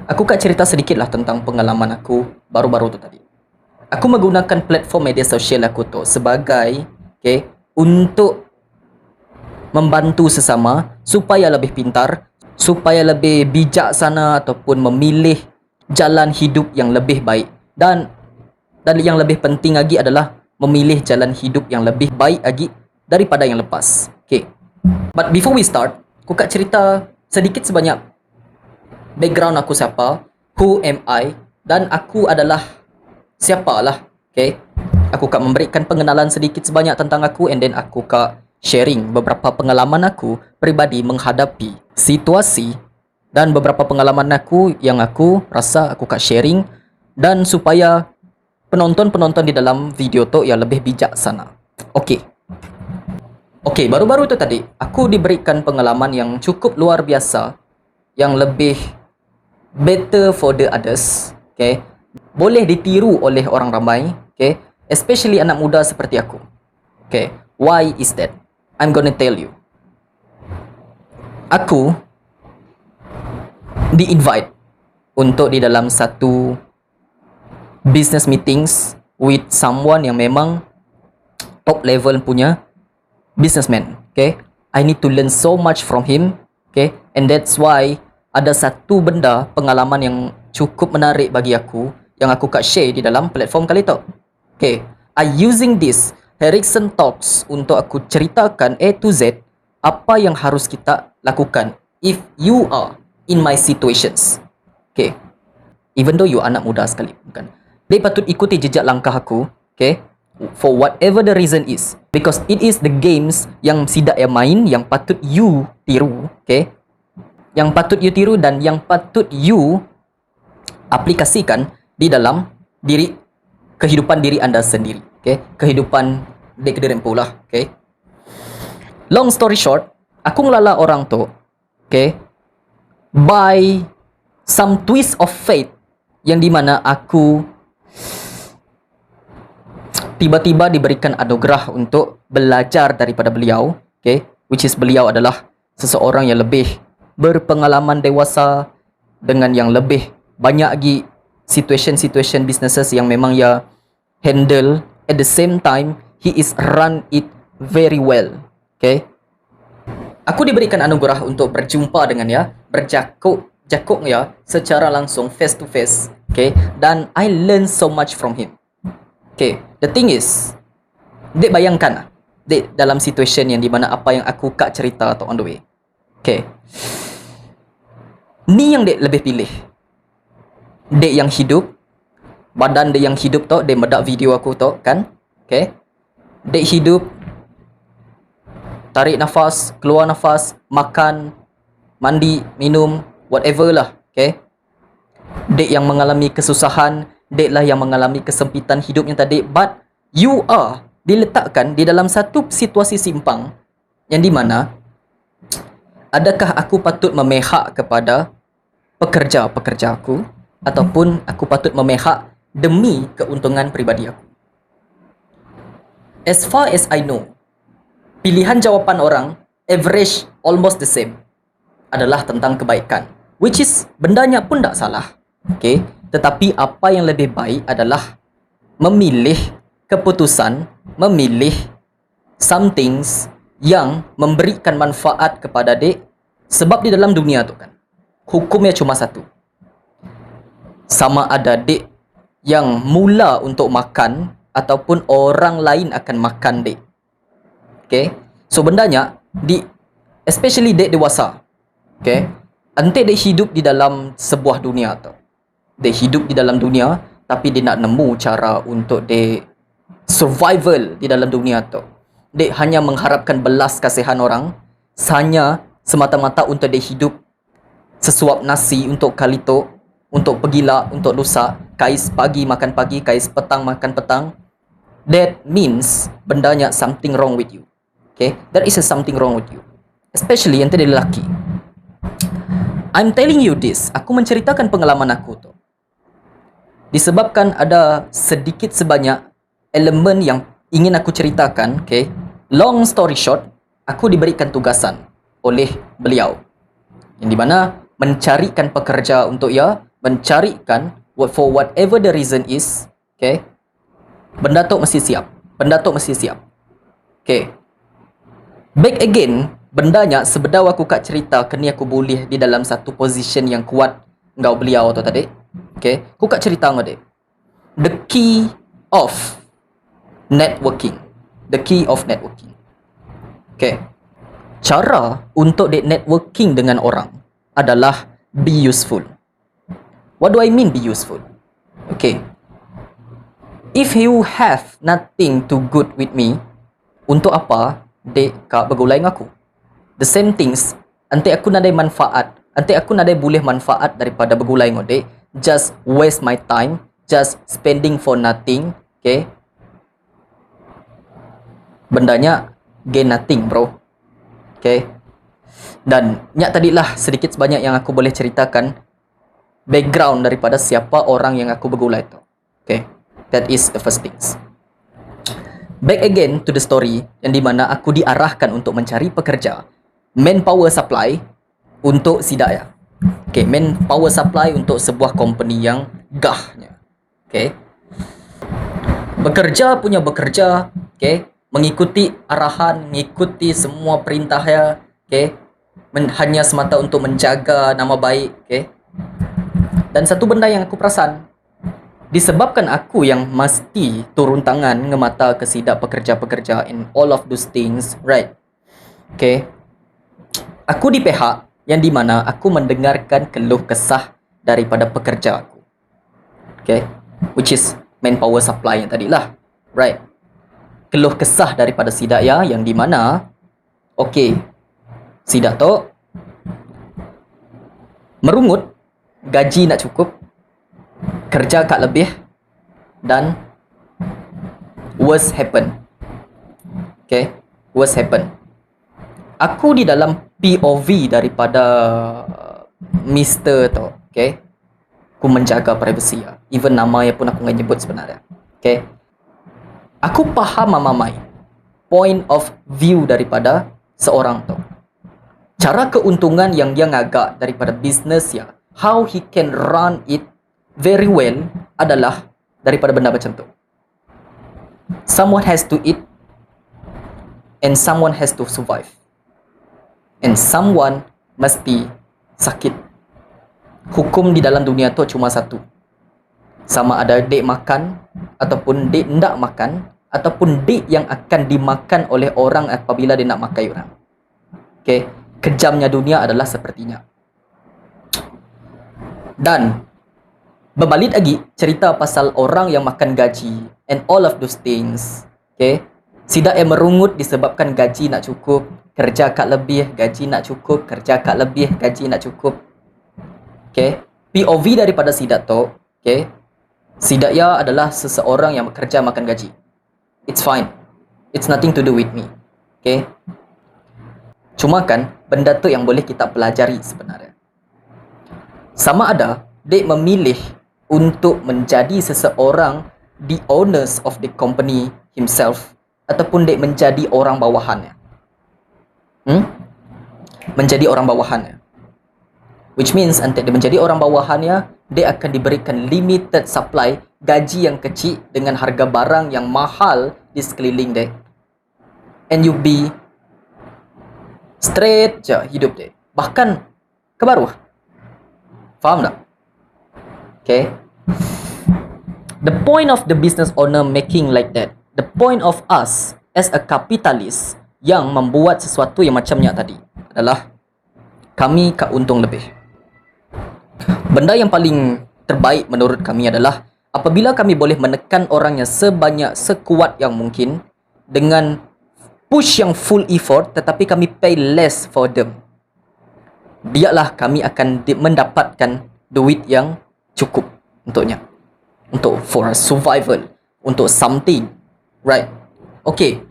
Aku kat cerita sedikit lah tentang pengalaman aku baru-baru tu tadi. Aku menggunakan platform media sosial aku tu sebagai untuk membantu sesama supaya lebih pintar, supaya lebih bijaksana ataupun memilih jalan hidup yang lebih baik. Dan yang lebih penting lagi adalah memilih jalan hidup yang lebih baik lagi daripada yang lepas. But before we start, aku kat cerita sedikit sebanyak background aku siapa, who am I, dan aku adalah siapalah. Aku kat memberikan pengenalan sedikit sebanyak tentang aku, and then aku kat sharing beberapa pengalaman aku peribadi menghadapi situasi dan beberapa pengalaman aku yang aku rasa aku kat sharing, dan supaya penonton-penonton di dalam video tu yang lebih bijaksana. Baru-baru tu tadi aku diberikan pengalaman yang cukup luar biasa, yang lebih better for the others, boleh ditiru oleh orang ramai, especially anak muda seperti aku. Why is that? I'm gonna tell you. Aku di-invite untuk di dalam satu business meetings with someone yang memang top level punya businessman. I need to learn so much from him. And that's why ada satu benda pengalaman yang cukup menarik bagi aku yang aku kat share di dalam platform kali tu. I using this Harrison Talks untuk aku ceritakan A to Z apa yang harus kita lakukan if you are in my situations. Even though you anak muda sekali, bukan? Dia patut ikuti jejak langkah aku, for whatever the reason is, because it is the games yang sidak yang main yang patut you tiru, yang patut you tiru dan yang patut you aplikasikan di dalam kehidupan diri anda sendiri, kehidupan dek diri pula. Long story short, aku ngelala orang tu, by some twist of fate, yang dimana aku tiba-tiba diberikan anugerah untuk belajar daripada beliau, which is beliau adalah seseorang yang lebih berpengalaman dewasa dengan yang lebih banyak lagi situation businesses yang memang ia handle. At the same time, he is run it very well. Aku diberikan anugerah untuk berjumpa dengan dia, berjakuk ya secara langsung, face to face, dan I learn so much from him. The thing is, dek bayangkan dek dalam situation yang dimana apa yang aku kat cerita atau on the way. Ni yang dek lebih pilih. Dek yang hidup, badan dek yang hidup tu, dek medak video aku tu kan. Dek hidup, tarik nafas, keluar nafas, makan, mandi, minum, whatever lah. Dek yang mengalami kesusahan, dek lah yang mengalami kesempitan hidupnya tadi. But you are diletakkan di dalam satu situasi simpang yang dimana adakah aku patut memihak kepada pekerja-pekerja aku ataupun aku patut memihak demi keuntungan peribadi aku. As far as I know, pilihan jawapan orang average almost the same adalah tentang kebaikan, which is bendanya pun tak salah. Tetapi apa yang lebih baik adalah memilih keputusan, memilih some things yang memberikan manfaat kepada dek. Sebab di dalam dunia tu kan, hukumnya cuma satu. Sama ada dek yang mula untuk makan ataupun orang lain akan makan dek. So bendanya especially dek dewasa. Ante dek hidup di dalam sebuah dunia tu. Dia hidup di dalam dunia, tapi dia nak nemu cara untuk dia survival di dalam dunia tu. Dia hanya mengharapkan belas kasihan orang, hanya semata-mata untuk dia hidup sesuap nasi untuk kali tu, untuk pergilah, untuk lusa, kais pagi makan pagi, kais petang makan petang. That means bendanya something wrong with you. There is something wrong with you, especially yang dia lelaki. I'm telling you this, aku menceritakan pengalaman aku tu disebabkan ada sedikit sebanyak elemen yang ingin aku ceritakan. Long story short, aku diberikan tugasan oleh beliau yang di mana mencarikan pekerja untuk ia, mencarikan for whatever the reason is, okay, benda tu mesti siap. Okay. Back again, bendanya sebedau aku kat cerita kini aku boleh di dalam satu position yang kuat engkau beliau tu tadi. Okay. Aku kat cerita engkau dek. The key of networking. Okay. Cara untuk dek networking dengan orang adalah be useful. What do I mean be useful? Okay. If you have nothing to good with me, untuk apa dek kak bergulai dengan aku? The same things, nanti aku nadai manfaat, nanti aku nadai boleh manfaat daripada bergulai dengan dek, just waste my time, just spending for nothing, okay? Bendanya gain nothing, bro. Okay? Dan nyak tadilah sedikit sebanyak yang aku boleh ceritakan background daripada siapa orang yang aku bergulai tu. Okay? That is the first things. Back again to the story yang di mana aku diarahkan untuk mencari pekerja manpower supply untuk Sidaya. Okay, manpower supply untuk sebuah company yang gahnya. Okay. Bekerja, okay, mengikuti arahan, mengikuti semua perintahnya, okay, hanya semata untuk menjaga nama baik, okay. Dan satu benda yang aku perasan, disebabkan aku yang mesti turun tangan ngemata ke sidak pekerja-pekerja in all of those things, right? Okay. Aku di pihak yang di mana aku mendengarkan keluh kesah daripada pekerja aku. Okay. Which is manpower supply yang tadilah, right? Keluh kesah daripada sidak ya yang di mana, okay, sidak tu merungut, gaji nak cukup, kerja kat lebih, dan worst happen. Okay, worst happen. Aku di dalam POV daripada Mr. tu, okay, aku menjaga privacy ya. Even nama yang pun aku nggak nyebut sebenarnya. Okay, aku faham mamai point of view daripada seorang tu. Cara keuntungan yang dia ngagak daripada business ya, how he can run it very well adalah daripada benda macam tu. Someone has to eat and someone has to survive. And someone mesti sakit. Hukum di dalam dunia tu cuma satu. Sama ada dek makan ataupun dek ndak makan ataupun dek yang akan dimakan oleh orang apabila dia nak makan orang. Okay, kejamnya dunia adalah sepertinya. Dan berbalik lagi cerita pasal orang yang makan gaji and all of those things. Okay, sidak yang merungut disebabkan gaji nak cukup, kerja kat lebih, gaji nak cukup, kerja kat lebih, gaji nak cukup. Okay, POV daripada sidak tu, okay, sidak ya adalah seseorang yang bekerja makan gaji. It's fine, it's nothing to do with me. Okay, cuma kan benda tu yang boleh kita pelajari sebenarnya. Sama ada dek memilih untuk menjadi seseorang the owners of the company himself ataupun dek menjadi orang bawahannya. Menjadi orang bawahannya. Which means nanti dia menjadi orang bawahannya, dia akan diberikan limited supply, gaji yang kecil dengan harga barang yang mahal di sekeliling dia. And you be straight je hidup dia. Bahkan ke bawah. Faham tak? Okay. The point of the business owner making like that, the point of us as a capitalist yang membuat sesuatu yang macamnya tadi adalah kami keuntung lebih. Benda yang paling terbaik menurut kami adalah apabila kami boleh menekan orangnya sekuat yang mungkin dengan push yang full effort tetapi kami pay less for them. Biarlah kami akan mendapatkan duit yang cukup untuknya. Untuk for survival, untuk something, right? Okay,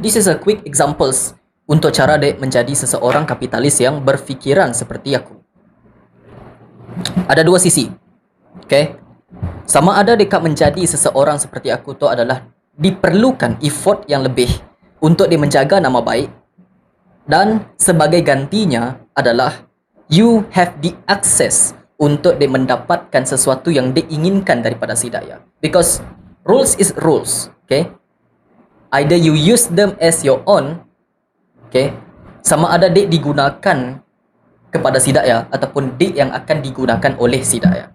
this is a quick examples untuk cara dek menjadi seseorang kapitalis yang berfikiran seperti aku. Ada dua sisi, okay? Sama ada dekat menjadi seseorang seperti aku tu adalah diperlukan effort yang lebih untuk dia menjaga nama baik, dan sebagai gantinya adalah you have the access untuk dia mendapatkan sesuatu yang dia inginkan daripada si daya. Because rules is rules, okay? Either you use them as your own, okay? Sama ada dia digunakan kepada si daya ataupun dia yang akan digunakan oleh si daya.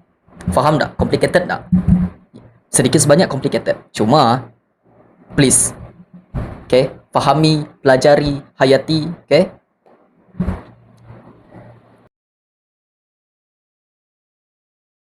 Faham tak? Complicated tak? Sedikit sebanyak complicated. Cuma please, okay, fahami, pelajari, hayati, okay?